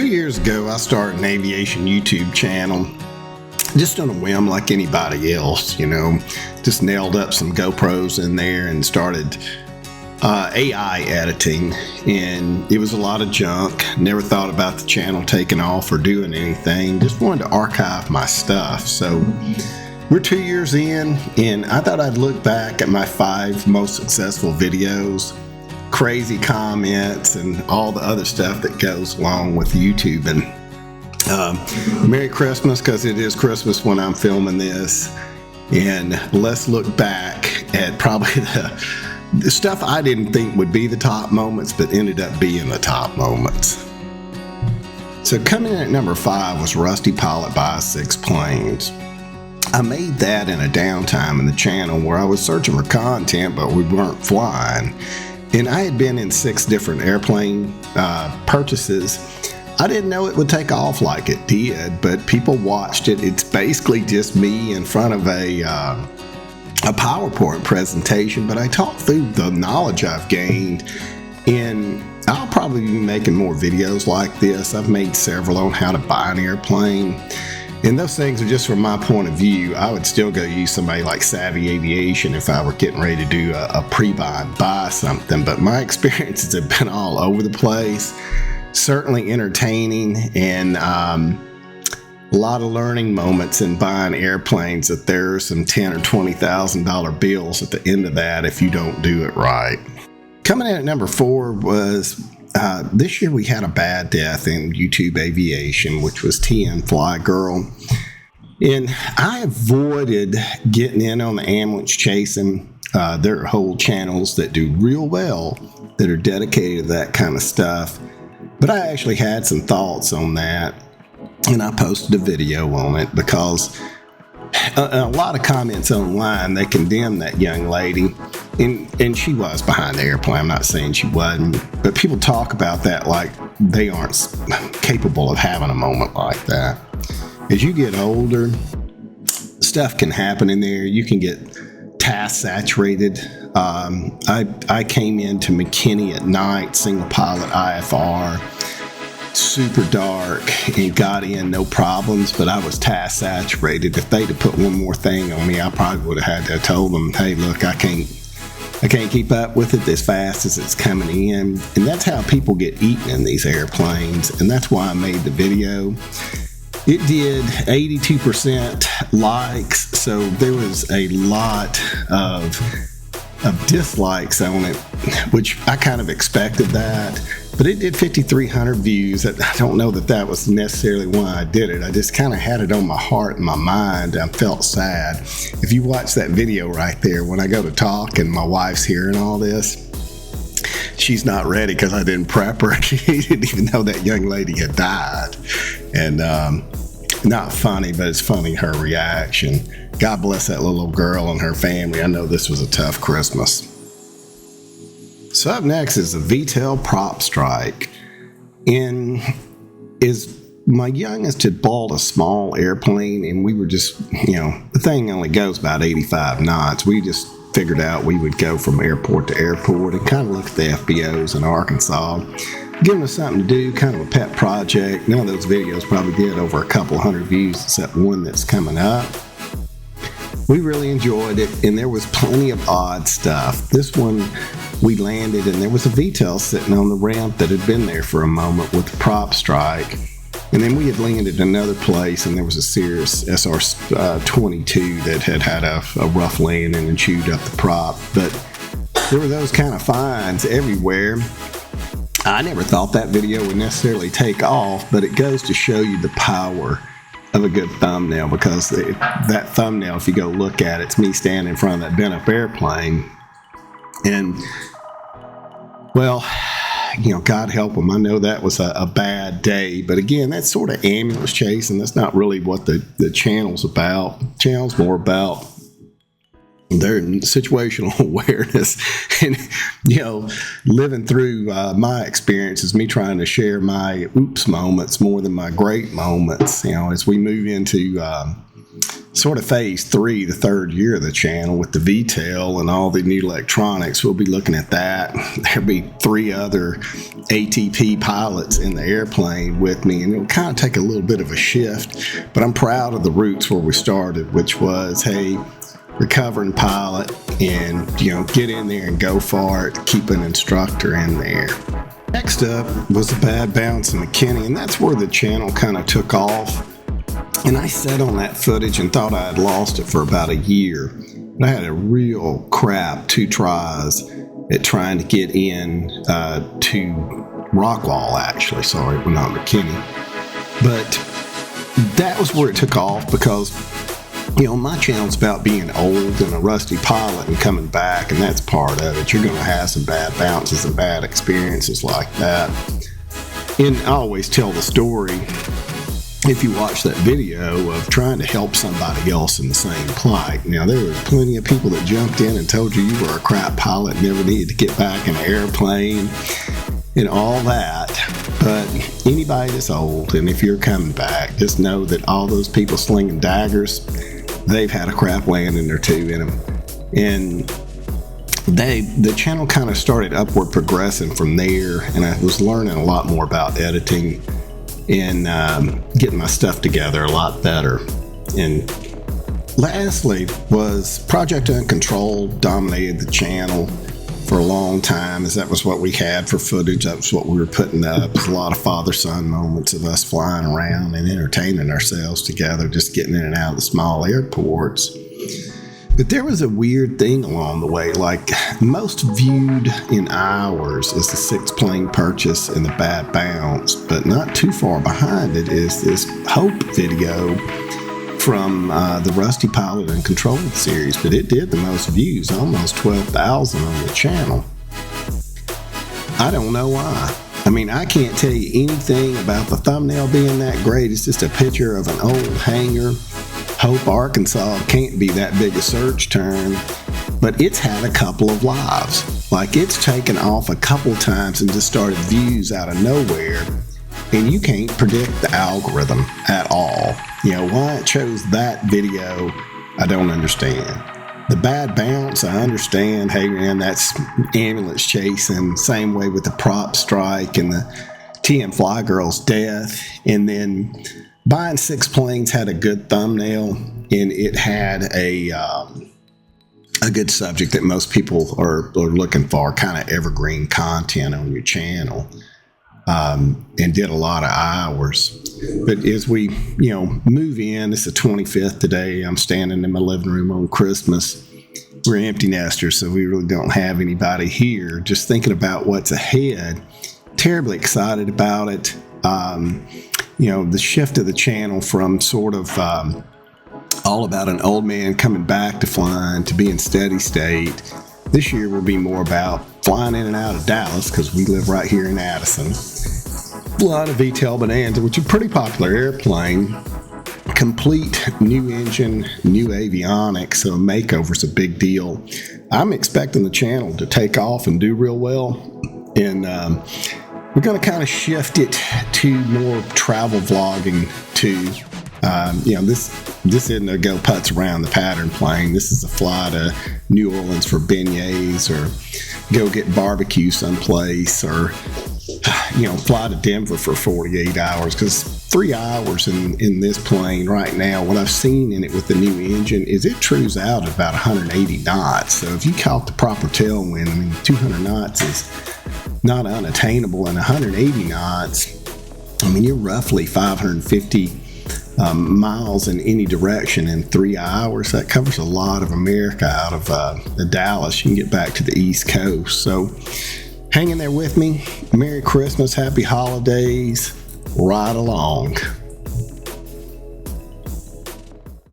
2 years ago, I started an aviation YouTube channel, just on a whim like anybody else, just nailed up some GoPros in there and started AI editing, and it was a lot of junk. Never thought about the channel taking off or doing anything, just wanted to archive my stuff. So we're 2 years in, and I thought I'd look back at my 5 most successful videos, crazy comments, and all the other stuff that goes along with YouTube. And Merry Christmas, because it is Christmas when I'm filming this, and let's look back at probably the stuff I didn't think would be the top moments, but ended up being the top moments. So coming in at number 5 was Rusty Pilot Buys 6 Planes. I made that in a downtime in the channel where I was searching for content, but we weren't flying. And I had been in 6 different airplane purchases. I didn't know it would take off like it did, but people watched it. It's basically just me in front of a PowerPoint presentation, but I talked through the knowledge I've gained, and I'll probably be making more videos like this. I've made several on how to buy an airplane, and those things are just from my point of view. I would still go use somebody like Savvy Aviation if I were getting ready to do a pre-buy and buy something, but my experiences have been all over the place. Certainly entertaining, and a lot of learning moments in buying airplanes, that there are some $10,000 or $20,000 bills at the end of that if you don't do it right. Coming in at number 4 was this year we had a bad death in YouTube aviation, which was TN Fly Girl. And I avoided getting in on the ambulance chasing. There are whole channels that do real well that are dedicated to that kind of stuff. But I actually had some thoughts on that, and I posted a video on it because a lot of comments online, they condemned that young lady, and she was behind the airplane. I'm not saying she wasn't, but people talk about that like they aren't capable of having a moment like that. As you get older, stuff can happen in there. You can get task saturated. I came into McKinney at night, single pilot IFR, super dark, and got in no problems, but I was task saturated. If they'd have put one more thing on me, I probably would have had to have told them, hey, look, I can't keep up with it as fast as it's coming in. And that's how people get eaten in these airplanes, and that's why I made the video. It did 82% likes, so there was a lot of dislikes on it, which I kind of expected that. But it did 5,300 views. I don't know that was necessarily why I did it. I just kind of had it on my heart and my mind. I felt sad. If you watch that video right there, when I go to talk and my wife's hearing all this, she's not ready because I didn't prep her. She didn't even know that young lady had died. And not funny, but it's funny, her reaction. God bless that little girl and her family. I know this was a tough Christmas. So up next is the Vil Prop Strike. And my youngest had bought a small airplane, and we were just, the thing only goes about 85 knots. We just figured out we would go from airport to airport and kind of look at the FBOs in Arkansas, giving us something to do, kind of a pet project. None of those videos probably did over a couple hundred views, except one that's coming up. We really enjoyed it, and there was plenty of odd stuff. This one, we landed, and there was a VTOL sitting on the ramp that had been there for a moment with the prop strike. And then we had landed in another place, and there was a Cirrus SR-22 that had a rough landing and chewed up the prop. But there were those kind of finds everywhere. I never thought that video would necessarily take off, but it goes to show you the power of a good thumbnail, because that thumbnail, if you go look at it, it's me standing in front of that bent up airplane. And, well, God help them. I know that was a bad day, but again, that's sort of ambulance chasing. That's not really what the channel's about. The channel's more about their situational awareness and, living through my experiences, me trying to share my oops moments more than my great moments, as we move into sort of phase 3, the third year of the channel with the VTEL and all the new electronics. We'll be looking at that. There'll be 3 other ATP pilots in the airplane with me, and it'll kind of take a little bit of a shift, but I'm proud of the roots where we started, which was, hey, recovering pilot, and get in there and go for it, keep an instructor in there. Next up was a bad bounce in McKinney, and that's where the channel kind of took off. And I sat on that footage and thought I had lost it for about a year. But I had a real crap 2 tries at trying to get in to Rockwall, actually. Sorry, well, not McKinney. But that was where it took off because, my channel's about being old and a rusty pilot and coming back, and that's part of it. You're going to have some bad bounces and bad experiences like that. And I always tell the story, if you watch that video, of trying to help somebody else in the same plight. Now, there was plenty of people that jumped in and told you were a crap pilot, never needed to get back in an airplane and all that. But anybody that's old, and if you're coming back, just know that all those people slinging daggers, they've had a crap landing or 2 in them. And the channel kind of started upward progressing from there, and I was learning a lot more about editing and getting my stuff together a lot better. And lastly was Project Uncontrolled dominated the channel for a long time, as that was what we had for footage. That was what we were putting up. It was a lot of father-son moments of us flying around and entertaining ourselves together, just getting in and out of the small airports. But there was a weird thing along the way. Like, most viewed in hours is the 6-plane purchase and the bad bounce, but not too far behind it is this Hope video from the Rusty Pilot Uncontrolled series. But it did the most views, almost 12,000 on the channel. I don't know why. I mean, I can't tell you anything about the thumbnail being that great. It's just a picture of an old hangar. Hope, Arkansas can't be that big a search term, but it's had a couple of lives. Like, it's taken off a couple times and just started views out of nowhere, and you can't predict the algorithm at all. Why it chose that video, I don't understand. The bad bounce, I understand. Hey man, that's ambulance chasing. Same way with the prop strike and the TM Fly Girl's death. And then Buying 6 Planes had a good thumbnail, and it had a good subject that most people are looking for, kind of evergreen content on your channel, and did a lot of hours. But as we, move in, it's the 25th today. I'm standing in my living room on Christmas. We're empty nesters, so we really don't have anybody here. Just thinking about what's ahead. Terribly excited about it. The shift of the channel from sort of all about an old man coming back to flying to being steady state. This year will be more about flying in and out of Dallas, because we live right here in Addison. Flying a VTEL Bonanza, which is a pretty popular airplane. Complete new engine, new avionics, so a makeover's a big deal. I'm expecting the channel to take off and do real well. And we're going to kind of shift it to more travel vlogging too. This isn't a go putz around the pattern plane. This is a fly to New Orleans for beignets, or go get barbecue someplace, or fly to Denver for 48 hours, because 3 hours in this plane right now, what I've seen in it with the new engine is it trues out at about 180 knots. So if you caught the proper tailwind, 200 knots is not unattainable, and 180 knots, you're roughly 550 miles in any direction in 3 hours. That covers a lot of America out of Dallas. You can get back to the East Coast. So hang in there with me. Merry Christmas, Happy Holidays. Ride along.